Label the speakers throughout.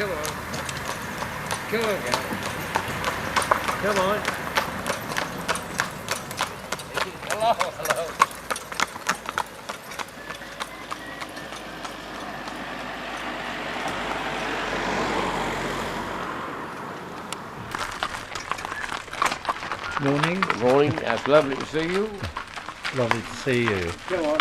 Speaker 1: Come on. Come on, guys. Come on. Hello, hello.
Speaker 2: Morning.
Speaker 1: Good morning. It's lovely to see you.
Speaker 2: Lovely to see you.
Speaker 1: Come on.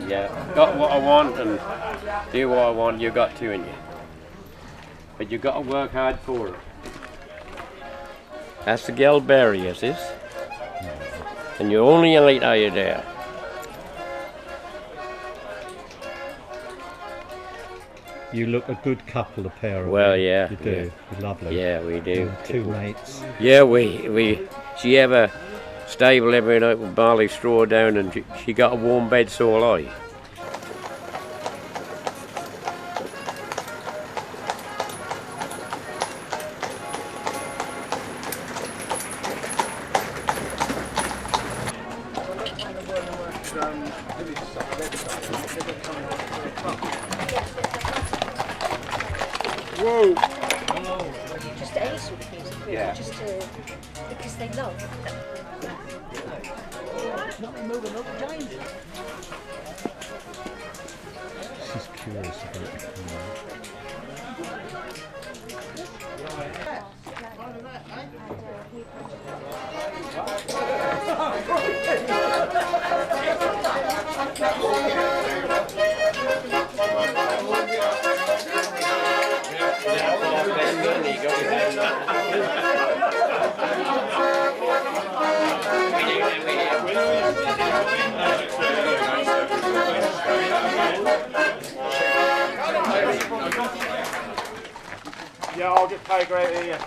Speaker 1: Yeah, got what I want and do what I want, you got to, ain't you? But you got to work hard for it. That's the girl Berryy, it is. And you're only a late are you there?
Speaker 2: You look a good couple, a pair of
Speaker 1: Well,
Speaker 2: you.
Speaker 1: yeah.
Speaker 2: You do.
Speaker 1: Yeah.
Speaker 2: You're lovely.
Speaker 1: Yeah, we do.
Speaker 2: Two mates.
Speaker 1: Yeah, she have a stable every night with barley straw down and she got a warm bed, so will I. Whoa!
Speaker 3: Just any sort of music, really,
Speaker 1: Yeah.
Speaker 3: just because they love.
Speaker 2: She's curious about the
Speaker 4: Yeah, I'll get Tiger out here.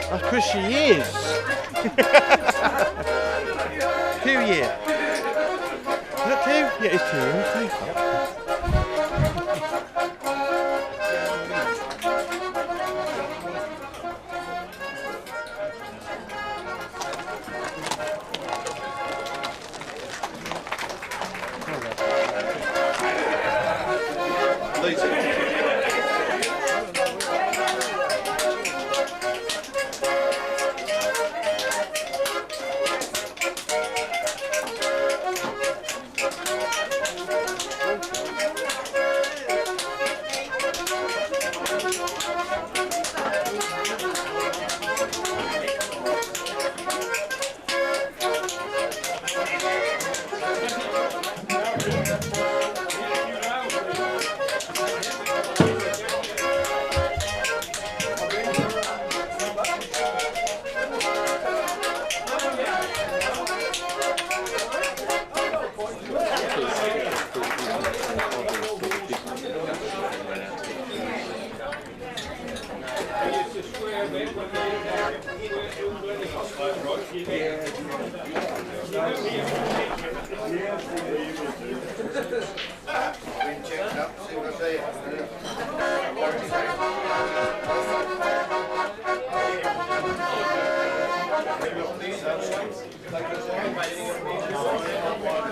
Speaker 4: That's because she is.
Speaker 5: 2 years. Is that 2? Yeah, it's 2 years.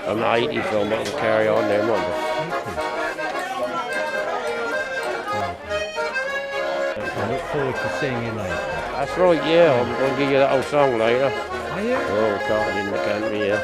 Speaker 1: I'm not 80, so I'm not going to carry on there, Mum.
Speaker 2: I look forward to seeing you later.
Speaker 1: That's right, yeah, I'm going to give you that old song later.
Speaker 2: Are you?
Speaker 1: Oh, caught in the country, yeah.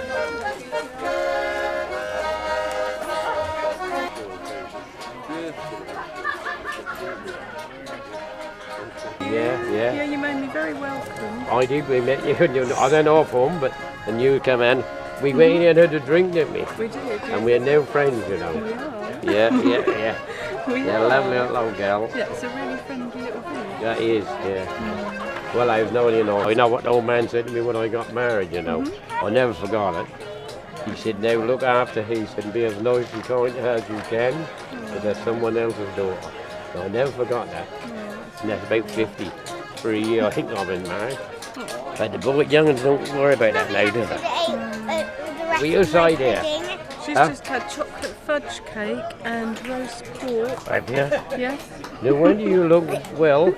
Speaker 6: Yeah, you made me very welcome.
Speaker 1: I did, we met you, I don't know from, but, and you come in. We went in and had a drink, didn't we?
Speaker 6: We did.
Speaker 1: And we're now friends, you know.
Speaker 6: We are.
Speaker 1: Yeah.
Speaker 6: We
Speaker 1: Yeah,
Speaker 6: are.
Speaker 1: lovely little old girl.
Speaker 6: Yeah, it's a really friendly little village.
Speaker 1: That is, yeah. Well, I know, I know what the old man said to me when I got married, you know. I never forgot it. He said, now look after her, he said, be as nice and kind to her as you can, but that's someone else's daughter. So I never forgot that. And that's about 53 years, I think I've been married. But the boy young'uns don't worry about that now, do they? What you say there?
Speaker 6: She's just had chocolate fudge cake and roast pork.
Speaker 1: Have you?
Speaker 6: Yes,
Speaker 1: No wonder you look well,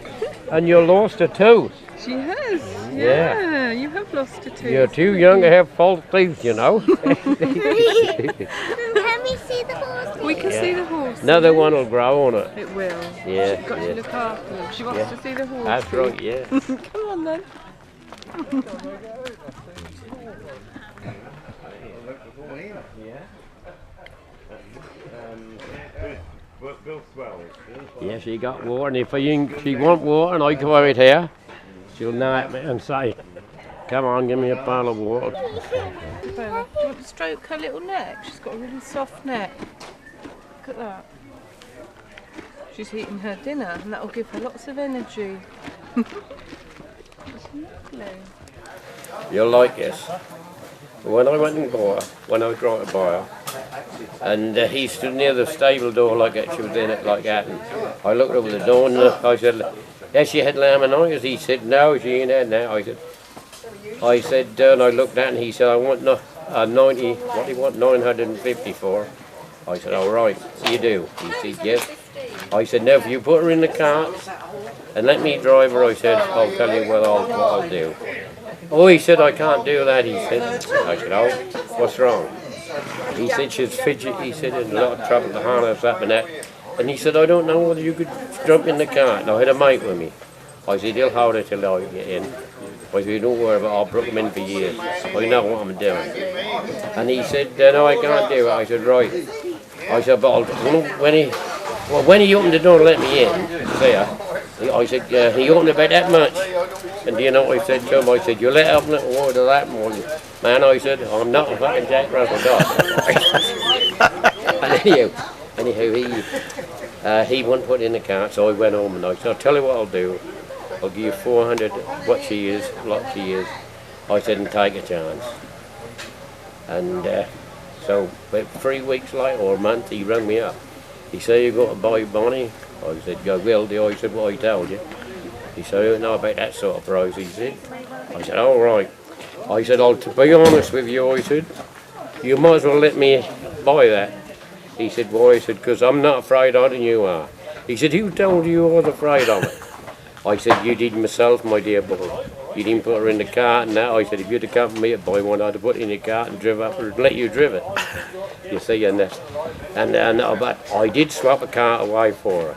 Speaker 1: and you lost a tooth.
Speaker 6: she has.
Speaker 1: Yeah.
Speaker 6: Yeah, you have lost a tooth.
Speaker 1: You're too young to have false teeth, you know.
Speaker 3: Can we see the horse?
Speaker 6: We can see the horse.
Speaker 1: Another one will grow on it.
Speaker 6: It will.
Speaker 1: Yeah,
Speaker 6: She's got
Speaker 1: yeah.
Speaker 6: to look after them. She wants to see the horse.
Speaker 1: That's right, yeah.
Speaker 6: Come on then.
Speaker 1: Yeah, she got water, and if she want water and I come over here, she'll nag me and say, come on, give me a pail of water.
Speaker 6: Bella, do you want to stroke her little neck? She's got a really soft neck. Look at that. She's eating her dinner and that'll give her lots of energy. It's lovely.
Speaker 1: You'll like this. When I went and bought her, when I was trying to buy her, and he stood near the stable door like that, she was in it like that, and I looked over the door and I said, has she had laminitis? He said, no, she ain't had that. I said, and I looked at it and he said, I want 90, what do you want, 950 for? I said, all right, you do. He said, yes. I said, now if you put her in the cart and let me drive her, I said, I'll tell you what I'll do. Oh, he said, I can't do that, he said. I said, oh, what's wrong? He said, she's fidget, he said, there's a lot of trouble to harness up and that. And he said, I don't know whether you could jump in the cart. And I had a mate with me. I said, he'll hold it till I get in. I said, don't worry about it, I'll brook him in for years. I know what I'm doing. And he said, no, I can't do it. I said, right. I said, but when he opened the door and let me in, there, I said, he opened about that much. And do you know what I said to him? I said, you let up a little word of that more. Man, I said, I'm not a fucking Jack Russell dog. And anyhow, he wouldn't put in the cart, so I went home and I said, I'll tell you what I'll do. I'll give you 400, what she is. I said, and take a chance. And so about 3 weeks later, or a month, he rang me up. He said, you got to buy Bonnie? I said, I will do. I said, what I told you. He said, I don't know about that sort of price, he said. I said, all right. I said, to be honest with you, I said, you might as well let me buy that. He said, why? I said, because I'm not afraid of it and you are. He said, who told you I was afraid of it? I said, you did myself, my dear boy. You didn't put her in the cart and that. I said, if you'd have come for me to buy one, I'd have put it in your cart and driven up and let you drive it. You see, but I did swap a cart away for her.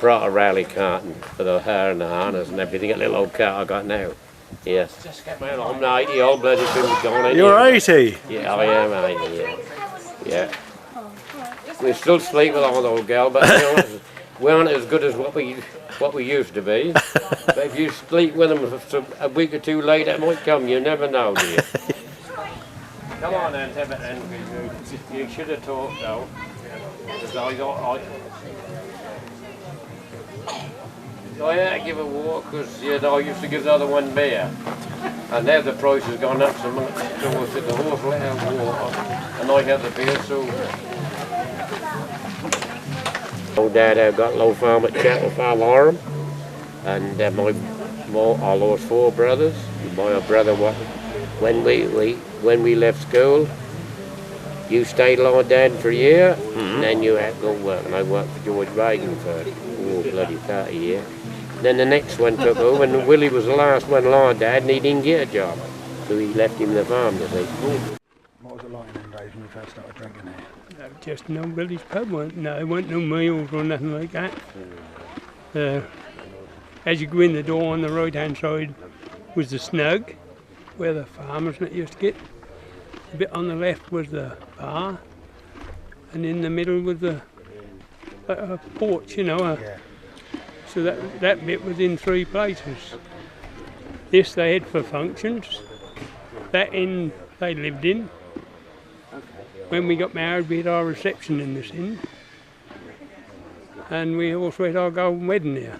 Speaker 1: Brought a rally cart for the hair and the harness and everything, a little old cart I got now. Yeah. Well, I'm 80, old bloody thing's gone.
Speaker 5: You're 80?
Speaker 1: Yeah, I am 80, yeah. We still sleep with all the old gal, but you know, we aren't as good as what we used to be. But if you sleep with them a week or two later, it might come. You never know, do you? Come on then, Tibbet, then. You should have talked, though. I had to give a walk because I used to give the other one beer. And now the price has gone up so much. So I said the horse let out water and I had the beer, so... Old Dad got low farm at Chattel Farm Arm. And I lost 4 brothers. My brother, when we left school, you stayed along with Dad for a year, and then you had to go work. And I worked for George Reagan for bloody 30 years. Then the next one took over, and Willie was the last one along Dad, and he didn't get a job. So he left him the farm, you see.
Speaker 7: What was it like in them days when you first started drinking here?
Speaker 8: Just no Billy's Pub, there weren't no meals or nothing like that. As you go in the door on the right hand side was the snug, where the farmers used to get. A bit on the left was the bar, and in the middle was the porch, So that bit was in 3 places. This they had for functions, that inn they lived in. When we got married, we had our reception in this inn, and we also had our golden wedding there.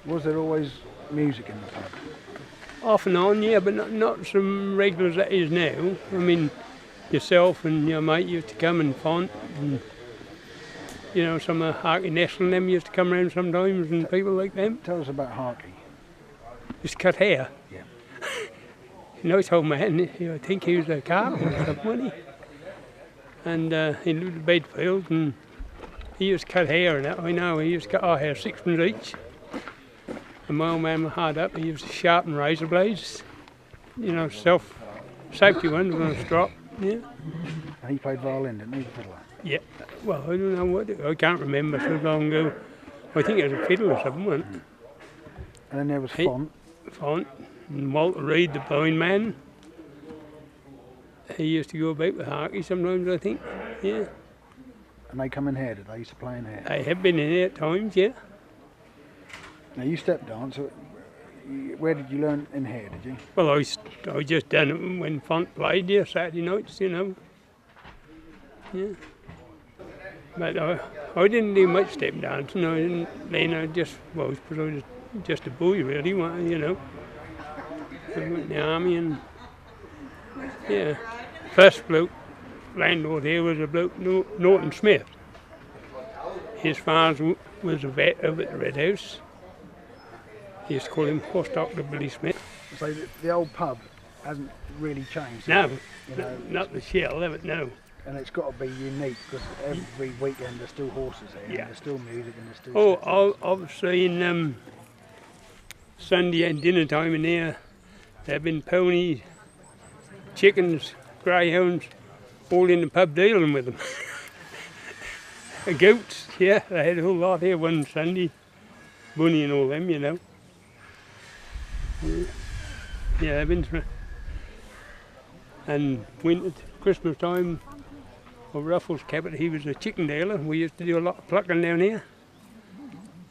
Speaker 7: Was there always music in the pub?
Speaker 8: Off and on, yeah, but not some regular as that is now. I mean, yourself and your mate used to come and font, and some of Harky Nestle and them used to come around sometimes, and people like them.
Speaker 7: Tell us about Harky.
Speaker 8: Just cut hair.
Speaker 7: Yeah.
Speaker 8: Nice old man. I think he was a carpenter or something, wasn't he? And he lived in Bedfield, and he used to cut hair and that. I know, he used to cut our hair 6pence each. And my old man was hard up, he used to sharpen razor blades, safety ones on a strop, yeah.
Speaker 7: And he played violin, didn't he, the fiddler?
Speaker 8: Yeah, well, I don't know I can't remember so long ago. I think it was a fiddle or something, wasn't it?
Speaker 7: And then there was Font.
Speaker 8: Font, and Walter Reed, the blind man. He used to go about with Harky sometimes, I think, yeah.
Speaker 7: And they come in here, did they? Used to play in here?
Speaker 8: They have been in here at times, yeah.
Speaker 7: Now you step dance, where did you learn in here, did you?
Speaker 8: Well, I just done it when Font played here Saturday nights, Yeah. But I didn't do much step dancing, I didn't, then I suppose I was just a boy really, I went in the army and, yeah. First bloke, landlord here was a bloke, Norton Smith. His father was a vet over at the Red House. He used to call him Horse Doctor Billy Smith.
Speaker 7: So the old pub hasn't really changed?
Speaker 8: No, not the shell of it, no.
Speaker 7: And it's got to be unique because every weekend there's still horses here,
Speaker 8: yeah.
Speaker 7: And there's still music and there's still...
Speaker 8: Obviously in Sunday and dinner time in here, there have been ponies, chickens, greyhounds, all in the pub dealing with them. Goats, yeah, they had a whole lot here one Sunday, Bunny and all them, Yeah, they've been through. And winter, Christmas time, Ruffles Cabot, he was a chicken dealer. We used to do a lot of plucking down here.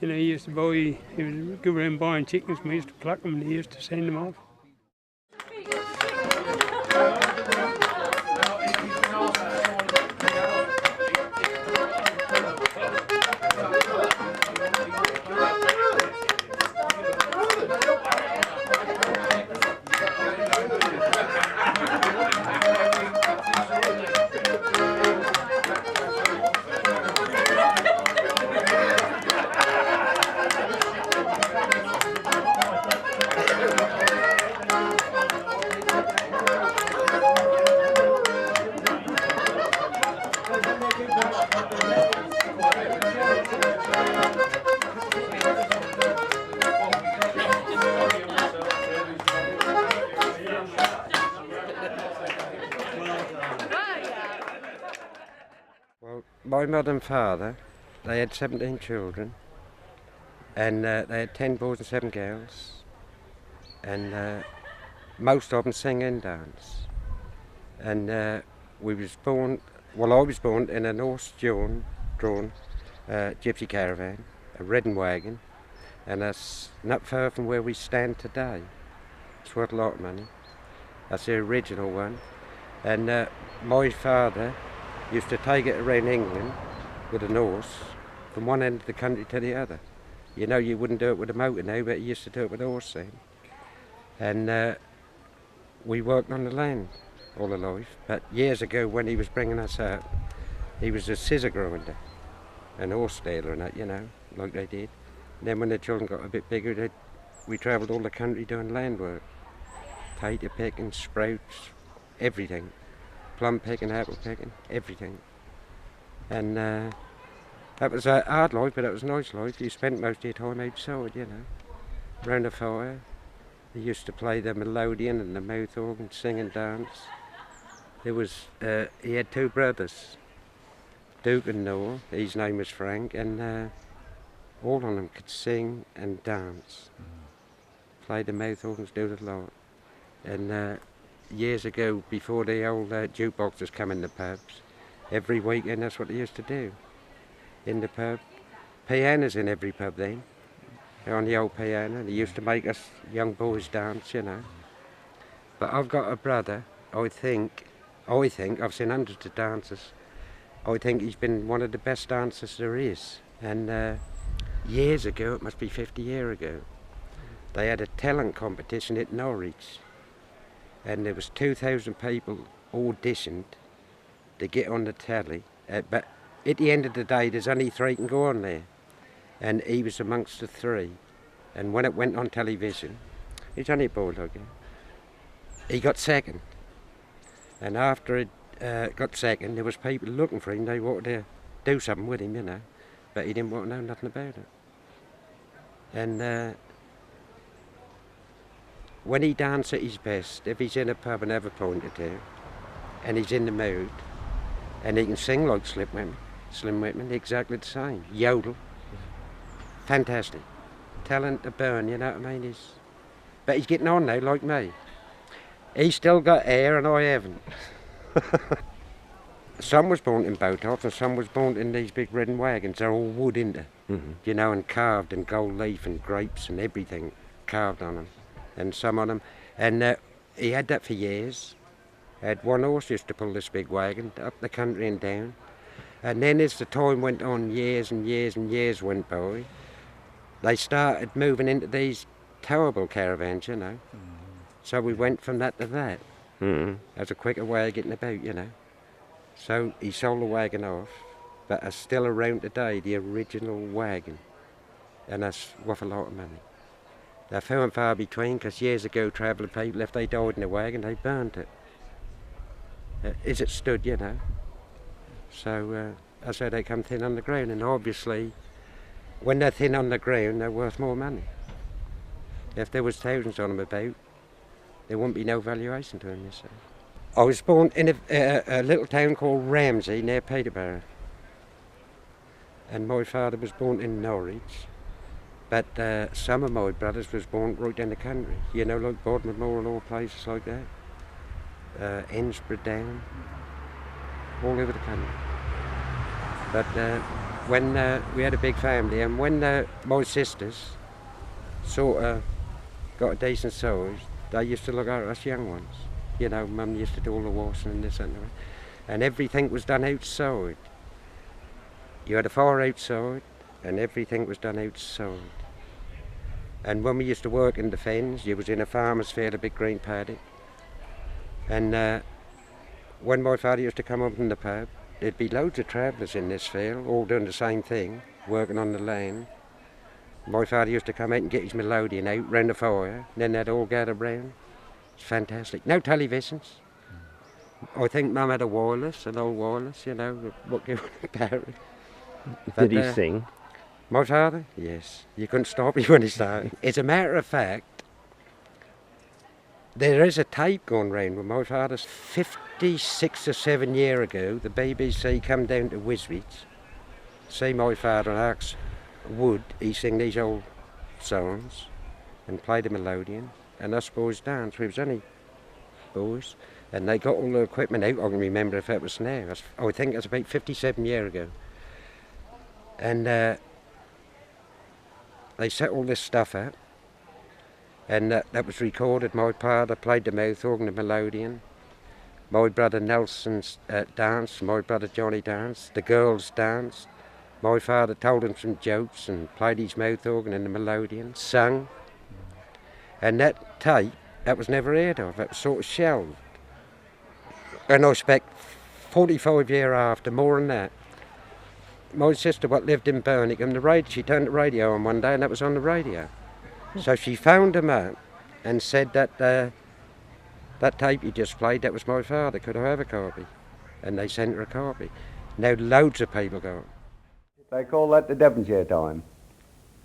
Speaker 8: He used to he would go around buying chickens, and we used to pluck them, and he used to send them off.
Speaker 9: my mother and father, they had 17 children, and they had 10 boys and 7 girls, and most of them sing and dance. And we was born, well, I was born in an horse-drawn gypsy caravan, a red wagon, and that's not far from where we stand today. It's worth a lot of money. That's the original one. And my father used to take it around England with an horse from one end of the country to the other. You know, you wouldn't do it with a motor now, but he used to do it with a horse then. And we worked on the land all our life. But years ago, when he was bringing us up, he was a scissor grinder, an horse dealer and that, you know, like they did. And then when the children got a bit bigger, we travelled all the country doing land work. Potato picking, sprouts, everything. Plum picking, apple picking, everything. And that was a hard life, but it was a nice life. You spent most of your time outside, you know, round a fire. He used to play the melodeon and the mouth organ, sing and dance. There was, he had 2 brothers, Duke and Noel. His name was Frank, and all of them could sing and dance. Play the mouth organs, do the lot. And years ago, before the old jukeboxes come in the pubs, every weekend that's what they used to do in the pub. Pianos in every pub then, on the old piano. They used to make us young boys dance, you know. But I've got a brother, I think, I've seen hundreds of dancers. I think he's been one of the best dancers there is. And years ago, it must be 50 years ago, they had a talent competition at Norwich. And there was 2,000 people auditioned to get on the telly. But at the end of the day, there's only 3 can go on there. And he was amongst the 3. And when it went on television, he's only a boy like him, he got second. And after he got second, there was people looking for him. They wanted to do something with him, you know. But he didn't want to know nothing about it. And when he dances at his best, if he's in a pub and have a pint or two, and he's in the mood, and he can sing like Slim Whitman, exactly the same. Yodel. Fantastic. Talent to burn, you know what I mean? But he's getting on now, like me. He's still got hair and I haven't. Some was born in bow tops and some was born in these big red wagons. They're all wood, innit? Mm-hmm. You know, and carved and gold leaf and grapes and everything carved on them. And some on them. And he had that for years. Had one horse used to pull this big wagon up the country and down. And then as the time went on, years and years and years went by, they started moving into these towable caravans, you know. Mm. So we went from that to that. Mm. As a quicker way of getting about, you know. So he sold the wagon off, but it's still around today, the original wagon. And that's worth a lot of money. They're few and far between, because years ago travelling people, if they died in a wagon, they burnt it. As it stood, you know. So that's how they come thin on the ground, and obviously when they're thin on the ground, they're worth more money. If there was thousands on them about, there wouldn't be no valuation to them, you see. I was born in a little town called Ramsey near Peterborough, and my father was born in Norwich. But some of my brothers was born right in the country, you know, like Bodmin Moor and all places like that. Ensborough down, all over the country. But when we had a big family, and when my sisters sort of got a decent size, they used to look after us young ones. You know, Mum used to do all the washing and this and that. And everything was done outside. You had a fire outside, and everything was done outside. And when we used to work in the fens, you was in a farmer's field, a big green paddock. And when my father used to come up from the pub, there'd be loads of travellers in this field, all doing the same thing, working on the land. My father used to come out and get his melodeon out round the fire, and then they'd all gather round. It's fantastic. No televisions. I think Mum had a wireless, an old wireless, you know, what you Berryy.
Speaker 10: Did he sing?
Speaker 9: My father? Yes. You couldn't stop him when he started. As a matter of fact, There is a tape going round with my father's 56 or 7 year ago. The BBC come down to Wisbech, see my father and asked would he sing these old songs and play the melodeon, and us boys danced. We was only boys, and they got all the equipment out. I can remember if it was now. I think it was about 57 years ago. And they set all this stuff up, and that was recorded. My father played the mouth organ, the melodeon. My brother Nelson danced, my brother Johnny danced, the girls danced. My father told them some jokes and played his mouth organ and the melodeon, sung. And that tape, that was never heard of. It was sort of shelved. And I expect 45 years after, more than that, my sister, what lived in Birmingham, she turned the radio on one day and that was on the radio. So she phoned him up and said that that tape you just played, that was my father, could I have a copy? And they sent her a copy. Now loads of people got it.
Speaker 11: They call that the Devonshire time.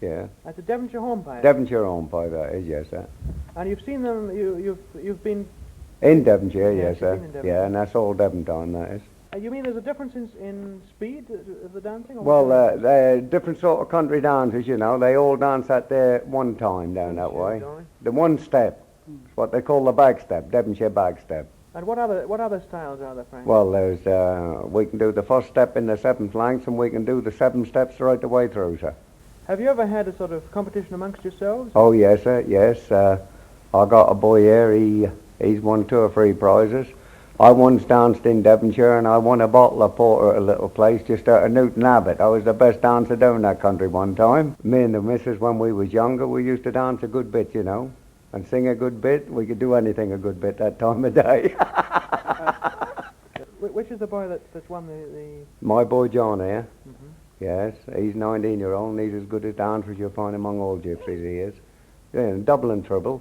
Speaker 11: Yeah.
Speaker 12: That's a Devonshire hornpipe.
Speaker 11: Devonshire hornpipe, that is, yes, sir.
Speaker 12: And you've seen them. You've been
Speaker 11: in Devonshire,
Speaker 12: yeah,
Speaker 11: yes, sir. Yeah, and that's all Devon time, that is.
Speaker 12: You mean there's a difference in speed of the dancing? Or
Speaker 11: well, they're different sort of country dancers, you know. They all dance at their one time down that way. The one step, what they call the bag step, Devonshire bag step.
Speaker 12: And what other styles are there, Frank?
Speaker 11: Well, there's we can do the first step in the 7 flanks, and we can do the 7 steps right the way through, sir.
Speaker 12: Have you ever had a sort of competition amongst yourselves?
Speaker 11: Oh yes, sir. Yes, I got a boy here. He's won 2 or 3 prizes. I once danced in Devonshire, and I won a bottle of porter at a little place just out of Newton Abbot. I was the best dancer down that country one time. Me and the missus, when we was younger, we used to dance a good bit, you know, and sing a good bit. We could do anything a good bit that time of day.
Speaker 12: Which is the boy that's won the...
Speaker 11: My boy John here. Mm-hmm. Yes, he's 19-year-old, and he's as good a dancer as you'll find among all gypsies, he is. Yeah, doubling trouble,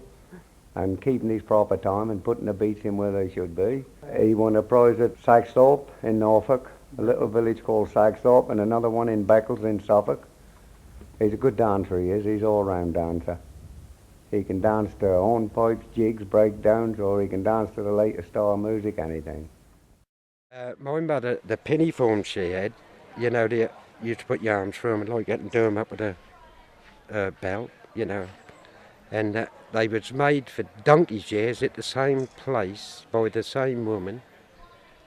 Speaker 11: and keeping his proper time and putting the beats in where they should be. He won a prize at Saxthorpe in Norfolk, a little village called Saxthorpe, and another one in Beccles in Suffolk. He's a good dancer, he is. He's all-round dancer. He can dance to hornpipes, jigs, breakdowns, or he can dance to the latest style music, anything.
Speaker 9: My mother, the pinafore she had, you know, you used to put your arms through them and like that and do them up with a belt, you know. And they was made for donkey's years at the same place by the same woman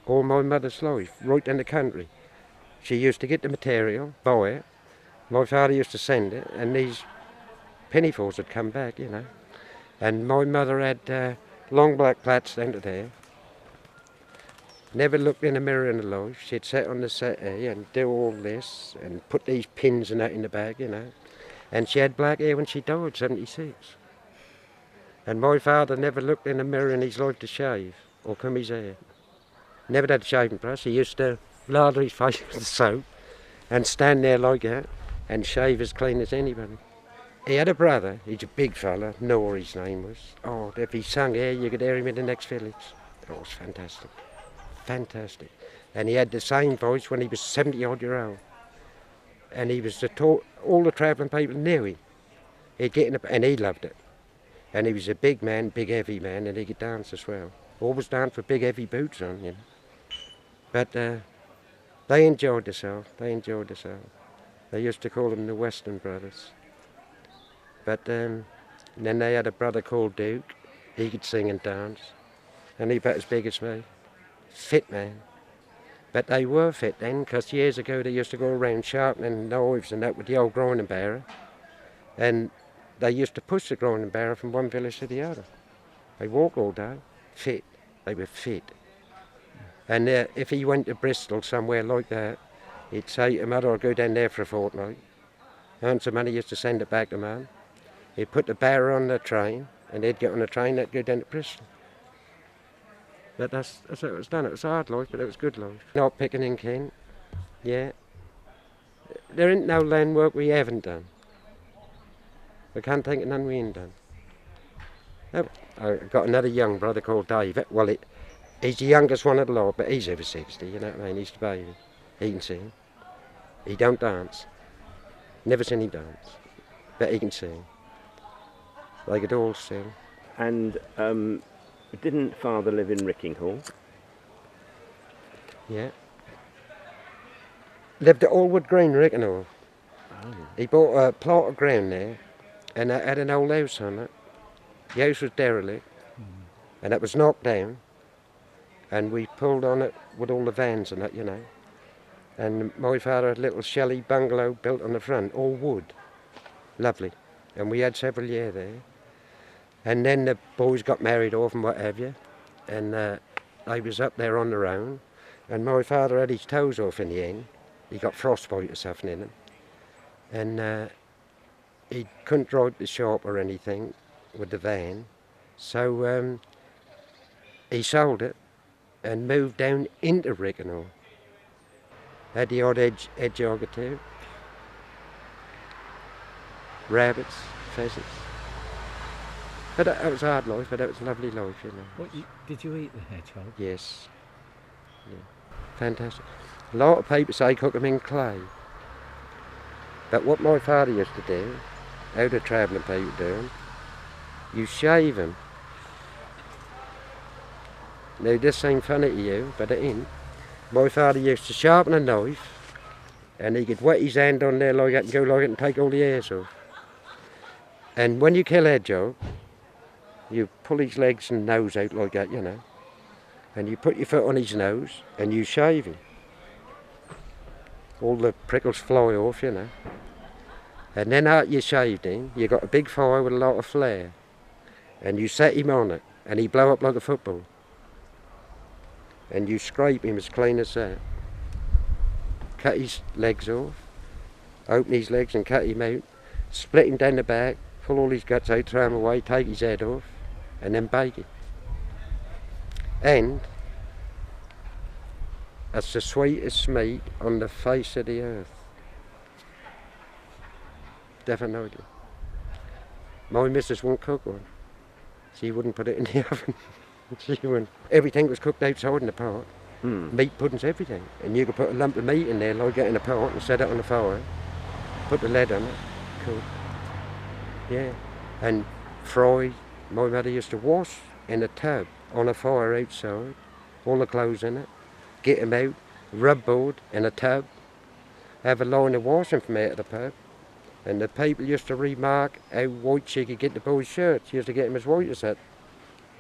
Speaker 9: all my mother's life, right in the country. She used to get the material, buy it, my father used to send it, and these pinafores would come back, you know. And my mother had long black plaits down to there. Never looked in a mirror in her life. She'd sit on the settee and do all this and put these pins and that in the bag, you know. And she had black hair when she died, 76. And my father never looked in a mirror in his life to shave or comb his hair. Never had a shaving brush. He used to lather his face with soap and stand there like that and shave as clean as anybody. He had a brother, he's a big fella, Noah his name was. Oh, if he sang here, you could hear him in the next village. Oh, it was fantastic. Fantastic. And he had the same voice when he was 70-odd years old. And he was all the travelling people knew him. He'd get in and he loved it. And he was a big man, big heavy man, and he could dance as well. Always danced with big heavy boots on, you know. But they enjoyed themselves. They used to call them the Western Brothers. But then they had a brother called Duke. He could sing and dance. And he about as big as me. Fit man. But they were fit then, because years ago they used to go around sharpening knives and that with the old grinding barrow. And they used to push the grinding barrow from one village to the other. They walk all day, fit. They were fit. And if he went to Bristol, somewhere like that, he'd say to Mother, I'll go down there for a fortnight. Earn some money, used to send it back to Mum. He'd put the barrow on the train, and they'd get on the train, they'd go down to Bristol. But that's how it was done. It was hard life, but it was good life. Not picking in Kent, yeah. There ain't no land work we haven't done. I can't think of none we ain't done. I've got another young brother called Dave. Well, he's the youngest one of the lot, but he's over 60, you know what I mean? He's the baby. He can sing. He don't dance. Never seen him dance. But he can sing. They could all sing.
Speaker 10: And Didn't Father live in Rickinghall?
Speaker 9: Yeah. Lived at Allwood Green, Rickinghall.
Speaker 10: Oh.
Speaker 9: He bought a plot of ground there, and it had an old house on it. The house was derelict, and it was knocked down, and we pulled on it with all the vans and that, you know. And my father had a little shelly bungalow built on the front, all wood. Lovely. And we had several years there. And then the boys got married off and what have you, and they was up there on their own, and my father had his toes off in the end. He got frostbite or something in him, and he couldn't drive to the shop or anything with the van, so he sold it and moved down into Rickinghall. Had the odd hedgehog or two, rabbits, pheasants. But that was a hard life, but that was a lovely life, you know.
Speaker 2: What, did you eat the hedgehog?
Speaker 9: Yes. Yeah. Fantastic. A lot of people say cook them in clay. But what my father used to do, how the travelling people do them, you shave them. Now this seems funny to you, but it ain't. My father used to sharpen a knife, and he could wet his hand on there like that and go like it and take all the hairs off. And when you kill a hedgehog, you pull his legs and nose out like that, you know, and you put your foot on his nose and you shave him. All the prickles fly off, you know. And then after you shaved him, you got a big fire with a lot of flare, and you set him on it, and he blow up like a football. And you scrape him as clean as that. Cut his legs off, open his legs and cut him out, split him down the back, pull all his guts out, throw him away, take his head off, and then bake it. And that's the sweetest meat on the face of the earth. Definitely. My missus wouldn't cook one. She wouldn't put it in the oven. She wouldn't. Everything was cooked outside in the pot. Meat puddings, everything. And you could put a lump of meat in there, like that in a pot, and set it on the fire. Put the lead on it, cook. Yeah. And fry. My mother used to wash in a tub on a fire outside, all the clothes in it, get them out, rub board in a tub, have a line of washing from out of the pub. And the people used to remark how white she could get the boys' shirts. She used to get them as white as that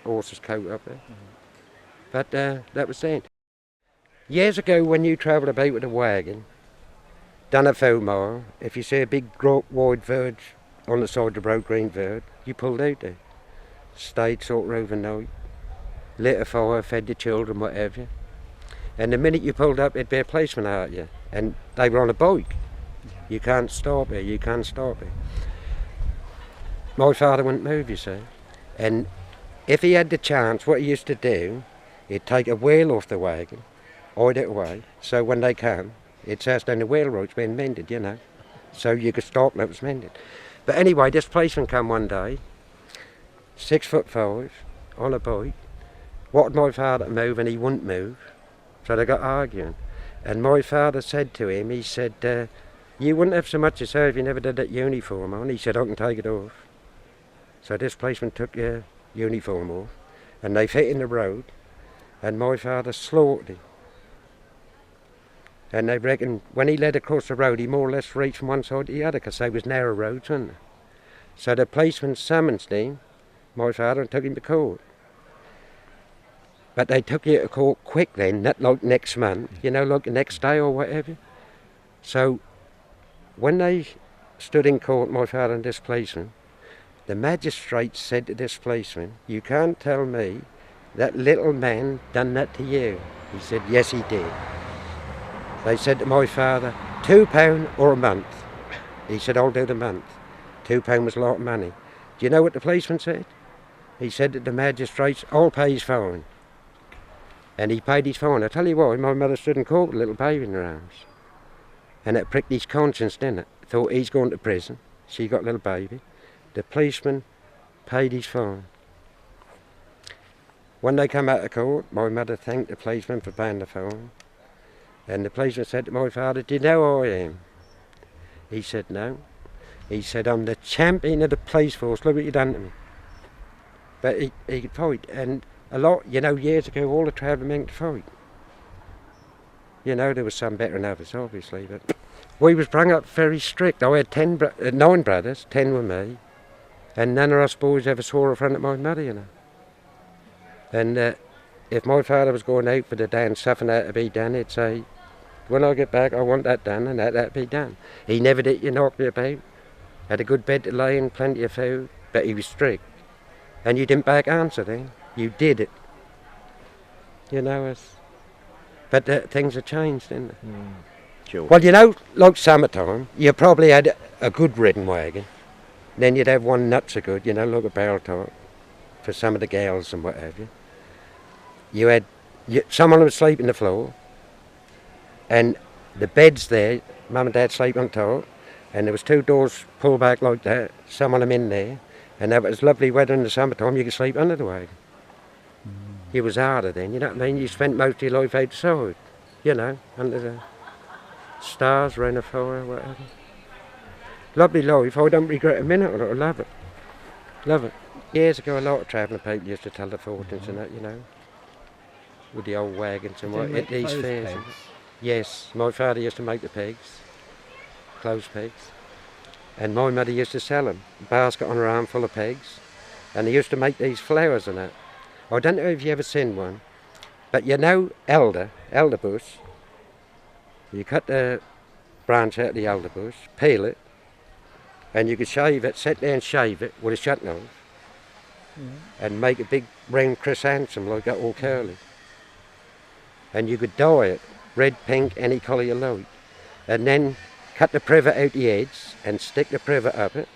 Speaker 9: horse's coat up there. But that was then. Years ago, when you travelled about with a wagon, done a few mile, if you see a big wide verge on the side of the road, green verge, you pulled out there. Stayed sort of overnight, lit a fire, fed the children, whatever. And the minute you pulled up, there'd be a policeman out you, and they were on a bike. You can't stop it, you can't stop it. My father wouldn't move, you see. And if he had the chance, what he used to do, he'd take a wheel off the wagon, hide it away, so when they come, he'd say down the wheelroad's been mended, you know. So you could stop and it was mended. But anyway, this policeman come one day, 6'5", on a bike, wanted my father to move and he wouldn't move. So they got arguing. And my father said to him, he said, you wouldn't have so much to say if you never did that uniform on. He said, I can take it off. So this policeman took your uniform off, and they fit in the road, and my father slaughtered him. And they reckon when he led across the road, he more or less reached from one side to the other, because they was narrow roads, weren't they? So the policeman summoned him, my father, and took him to court. But they took you to court quick then, not like next month, you know, like the next day or whatever. So when they stood in court, my father and this policeman, the magistrate said to this policeman, you can't tell me that little man done that to you. He said, yes, he did. They said to my father, £2 or a month. He said, I'll do the month. £2 was a lot of money. Do you know what the policeman said? He said to the magistrates, I'll pay his fine. And he paid his fine. I tell you what, my mother stood in court with a little baby in her arms. And it pricked his conscience, didn't it? Thought he's going to prison. She got a little baby. The policeman paid his fine. When they come out of court, my mother thanked the policeman for paying the fine. And the policeman said to my father, do you know who I am? He said, no. He said, I'm the champion of the police force. Look what you done to me. But he could fight. And a lot, you know, years ago, all the travelling men could fight. You know, there was some better than others, obviously, but we was brought up very strict. I had 9 brothers, 10 were me, and none of us boys ever swore in front of my mother, you know. And if my father was going out for the dance, something had to be done, he'd say, when I get back, I want that done, and that be done. He never did you knock me about, had a good bed to lay in, plenty of food, but he was strict. And you didn't back answer then, you did it. You know, but things have changed, didn't they?
Speaker 10: Sure.
Speaker 9: Well, you know, like summertime, you probably had a good ridden wagon. Then you'd have one not so good, you know, like a barrel top, for some of the gals and what have you. You had, someone would sleep in the floor, and the beds there, Mum and Dad sleep on top, and there was 2 doors pulled back like that, some of them in there, and if it was lovely weather in the summertime, you could sleep under the wagon. It was harder then, you know what I mean? You spent most of your life outside, you know, under the stars, round a fire, whatever. Lovely life, I don't regret a minute of it, I love it. Love it. Years ago, a lot of travelling people used to tell the fortunes and that, you know, with the old wagons and what, at these fairs. Yes, my father used to make the pegs, clothes pegs, and my mother used to sell them, a basket on her arm full of pegs, and they used to make these flowers and that. I don't know if you ever seen one, but you know elder bush, you cut the branch out of the elder bush, peel it, and you could shave it, sit there and shave it with a shut knife, and make a big round chrysanthemum like that, all curly. And you could dye it, red, pink, any colour you like, and then cut the privet out the edge and stick the privet up it.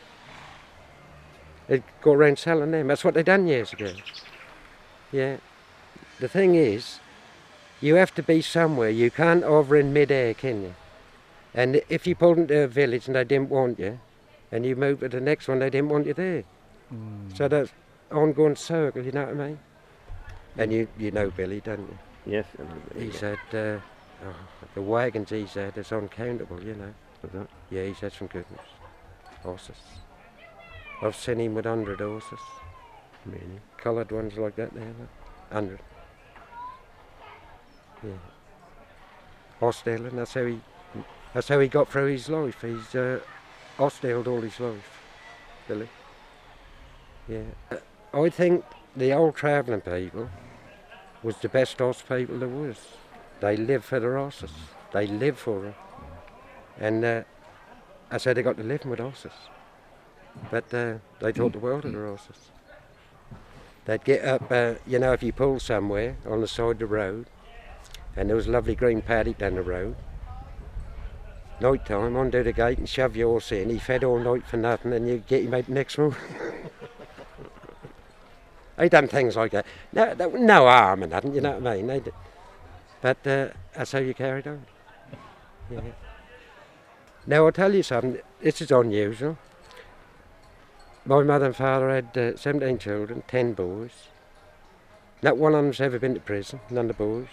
Speaker 9: They'd go around selling them. That's what they done years ago. Yeah. The thing is, you have to be somewhere. You can't hover in mid-air, can you? And if you pulled into a village and they didn't want you, and you moved to the next one, they didn't want you there. So that's ongoing circle, you know what I mean? And you know Billy, don't you?
Speaker 10: Yes.
Speaker 9: He's had, the wagons he's had is uncountable, you know.
Speaker 10: Is that?
Speaker 9: Yeah, he's had some goodness. Horses. I've seen him with 100 horses.
Speaker 10: Really?
Speaker 9: Coloured ones like that there, 100. Yeah. Horse dealing, that's how he got through his life. He's horse dealed all his life, Billy. Yeah. I think the old travelling people was the best horse people there was. They lived for their horses. They lived for them. And I said they got to live with horses. But they taught the world of their horses. They'd get up, you know, if you pulled somewhere on the side of the road, and there was a lovely green paddock down the road, night time, undo the gate and shove your horse in. He fed all night for nothing, and you get him out the next morning. They done things like that. No harm and nothing, you know what I mean? They did. But that's how you carried on. Yeah. Now I'll tell you something, this is unusual. My mother and father had 17 children, 10 boys. Not one of them's ever been to prison, none of the boys.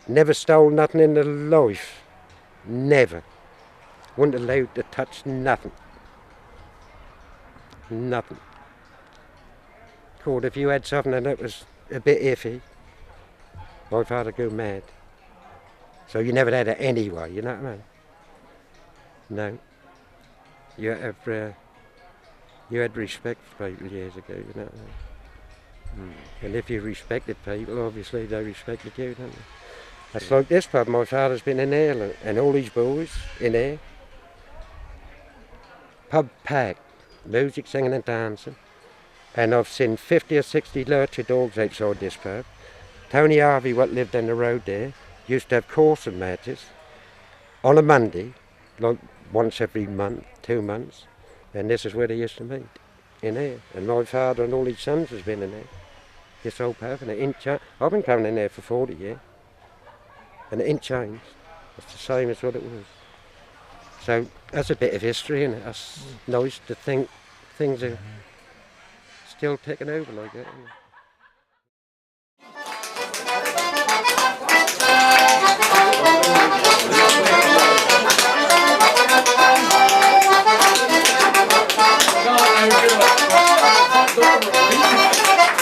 Speaker 9: Never stole nothing in their life, never. Weren't allowed to touch nothing. Nothing. Of course, if you had something that was a bit iffy, my father'd go mad. So you never had it anyway, you know what I mean? No. You had respect for people years ago, you know what I mean? And if you respected people, obviously they respected you, don't they? That's like this pub, my father's been in there, and all these boys in there. Pub packed, music, singing and dancing. And I've seen 50 or 60 lurcher dogs outside this pub. Tony Harvey, what lived down the road there, used to have coursing matches on a Monday, like once every month, 2 months. And this is where they used to meet, in there. And my father and all his sons has been in there. This old pub, and it ain't changed. I've been coming in there for 40 years. And it ain't changed. It's the same as what it was. So that's a bit of history, and it's nice to think things are still taking over like that.
Speaker 13: No,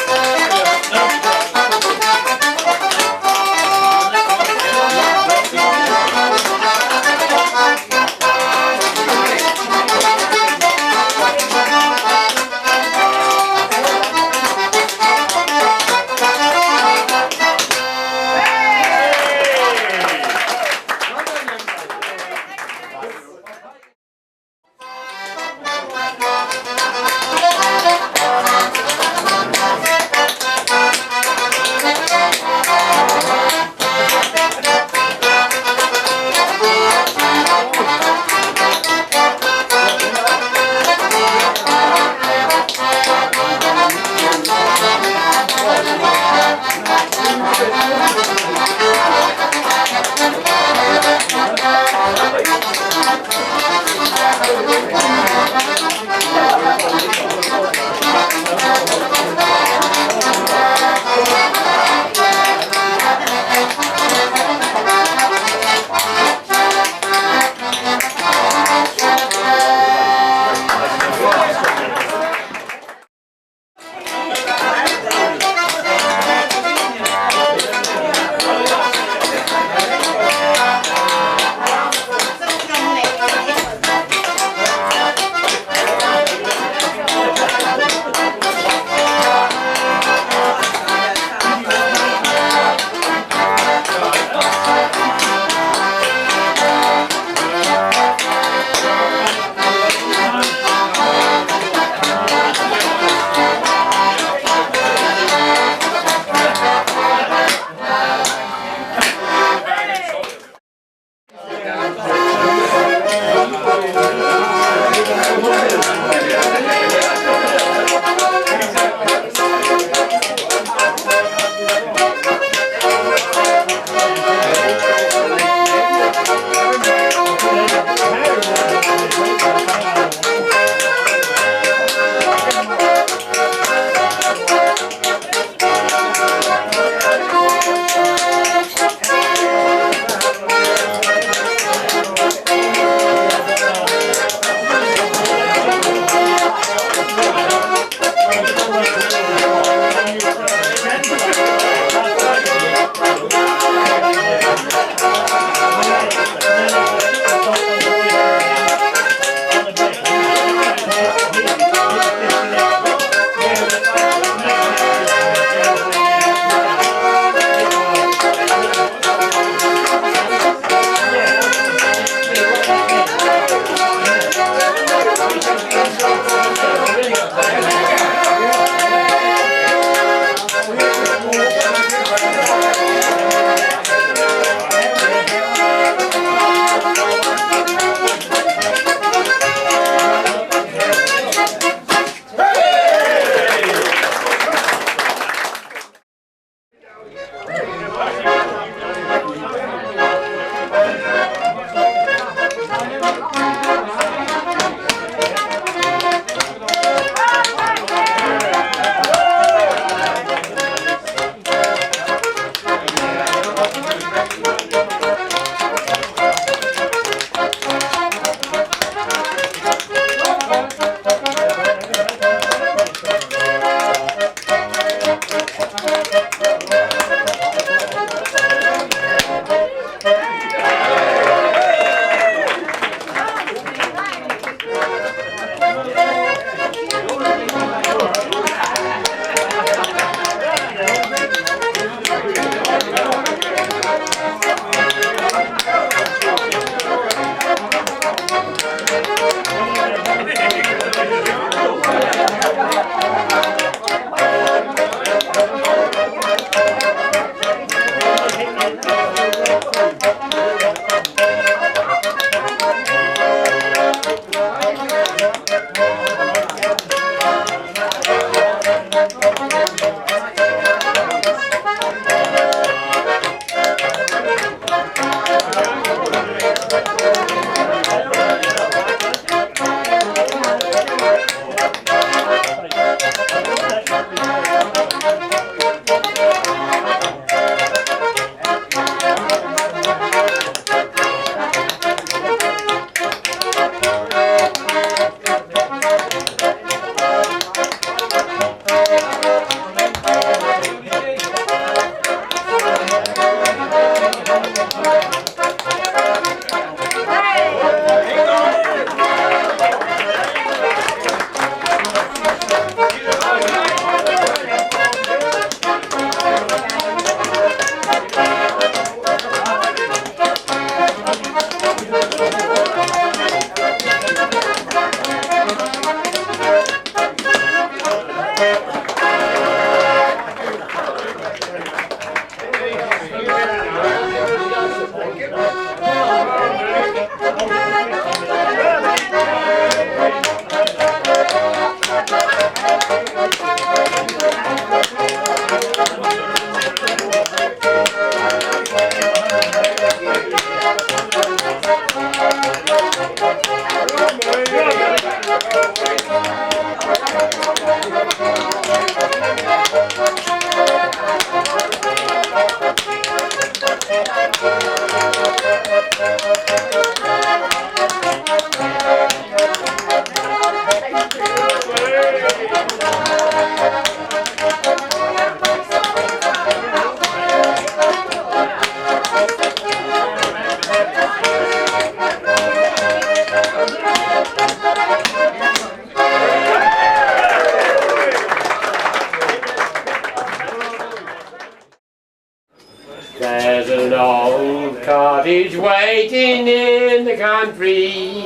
Speaker 1: There's an old cottage waiting in the country,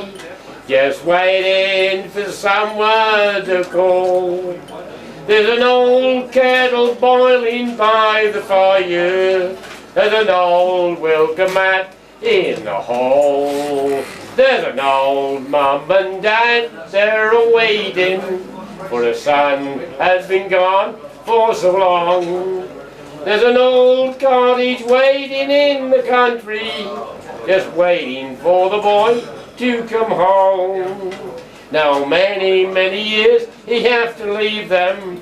Speaker 1: just waiting for someone to call. There's an old kettle boiling by the fire, there's an old welcome mat in the hall. There's an old mum and dad, they're waiting, for the son has been gone for so long. There's an old cottage waiting in the country, just waiting for the boy to come home. Now many, many years he have to leave them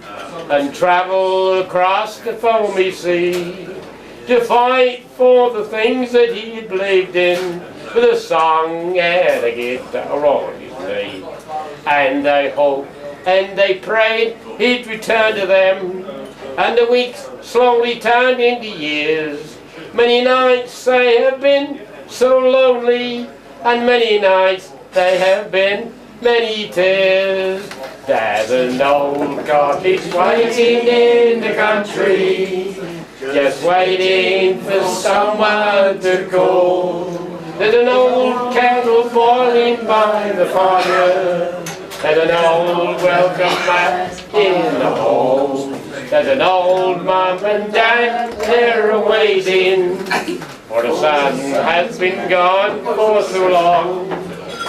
Speaker 1: and travel across the foamy sea to fight for the things that he believed in, with a song and a guitar on his knee. And they hoped and they prayed he'd return to them, and the weeks slowly turned into years. Many nights they have been so lonely, and many nights they have been many tears. There's an old cottage waiting in the country, just waiting for someone to call. There's an old kettle boiling by the fire, there's an old welcome mat in the hall. There's an old mum and dad, they're waiting, for the son has been gone for so long.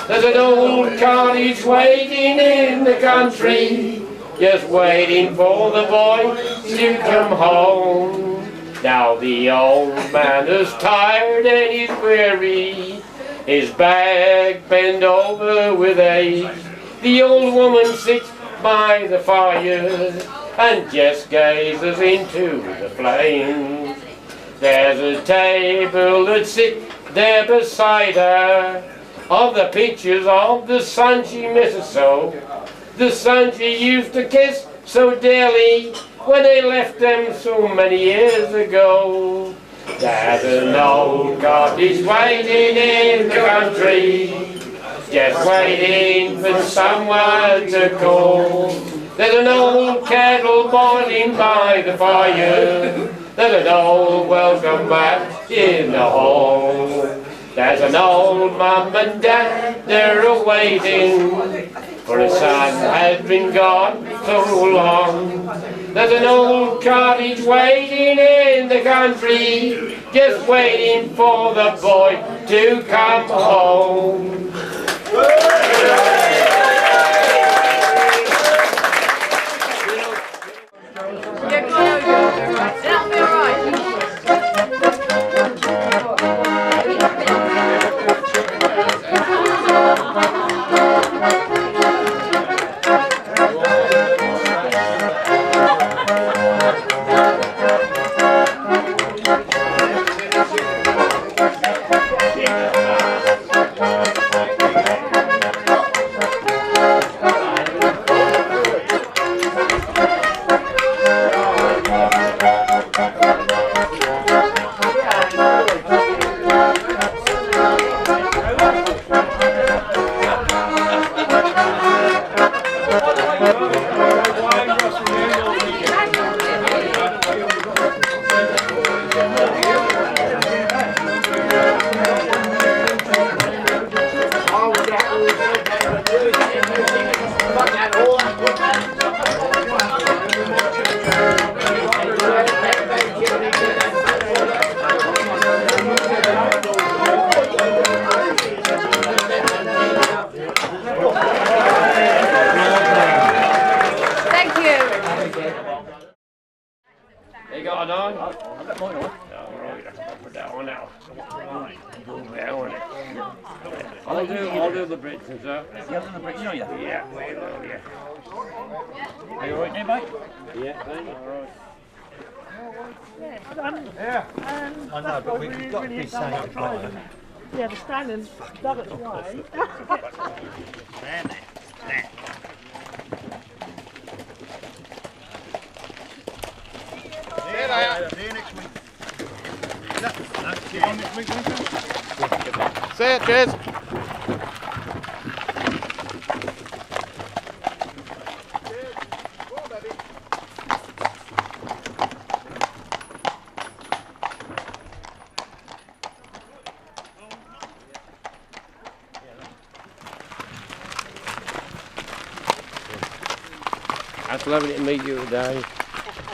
Speaker 1: There's an old cottage waiting in the country, just waiting for the boy to come home. Now the old man is tired and he's weary, his back bent over with age. The old woman sits by the fire and just gazes into the flames. There's a table that sits there beside her, of the pictures of the son she misses so, the son she used to kiss so dearly when they left them so many years ago. There's an old cottage waiting in the country, just waiting for someone to call. There's an old kettle boiling by the fire, there's an old welcome mat in the hall. There's an old mum and dad, they're waiting, for the son has been gone so long. There's an old cottage waiting in the country, just waiting for the boy to come home.
Speaker 6: That'll be alright.
Speaker 1: got it on? I've got mine on. Oh, right, I'll put that on now. I'll do the Brits and stuff.
Speaker 13: You'll do the Brits, are you?
Speaker 1: Yeah, well, yeah. Are you all right?
Speaker 13: Hey, mate?
Speaker 1: Yeah, thank you. All right.
Speaker 13: I know, but we've got to be saying it right.
Speaker 12: Yeah, the standing dug it away.
Speaker 4: See you later. See you next week. See you next week. See you, cheers.
Speaker 1: That's lovely to meet you today.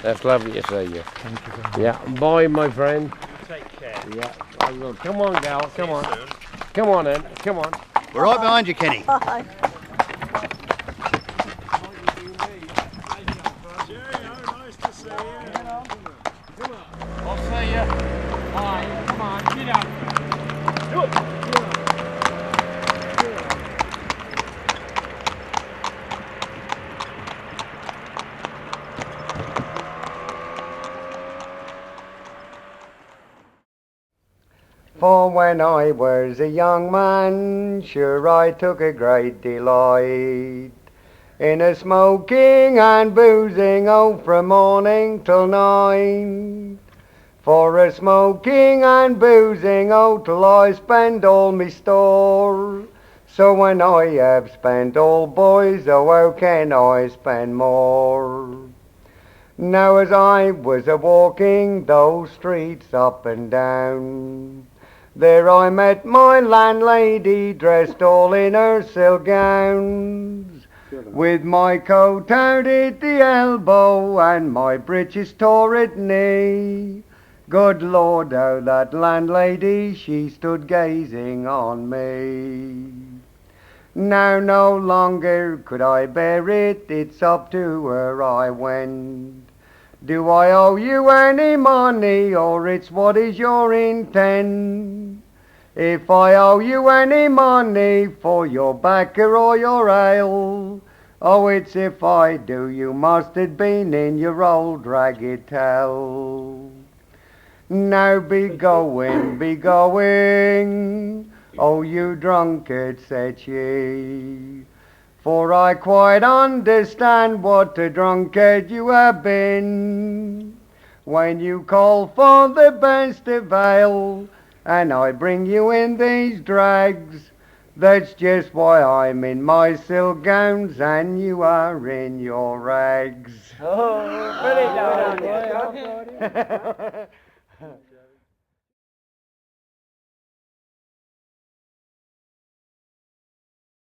Speaker 1: That's lovely to see you.
Speaker 2: Thank you very much.
Speaker 1: Yeah, bye, my friend.
Speaker 13: Take care.
Speaker 1: Yeah, I will. Come on, gal. Come on. Come on, in. Come on.
Speaker 4: We're right behind you, Kenny.
Speaker 3: Bye.
Speaker 1: I'll see you. Bye. Come on, get up. Do it.
Speaker 11: For when I was a young man, sure I took a great delight in a smoking and boozing, oh, from morning till night. For a smoking and boozing, oh, till I spend all me store. So when I have spent all, boys, oh, how can I spend more? Now as I was a-walking those streets up and down, there I met my landlady dressed all in her silk gowns, with my coat out at the elbow and my breeches tore at knee. Good Lord, how that landlady, she stood gazing on me. Now no longer could I bear it, it's up to her I went. Do I owe you any money, or it's what is your intent? If I owe you any money for your backer or your ale, oh, it's if I do, you must have been in your old ragged towel. Now be going, oh, you drunkard, said she. For I quite understand what a drunkard you have been, when you call for the best of ale, and I bring you in these drags. That's just why I'm in my silk gowns, and you are in your rags.
Speaker 1: Oh, pretty good.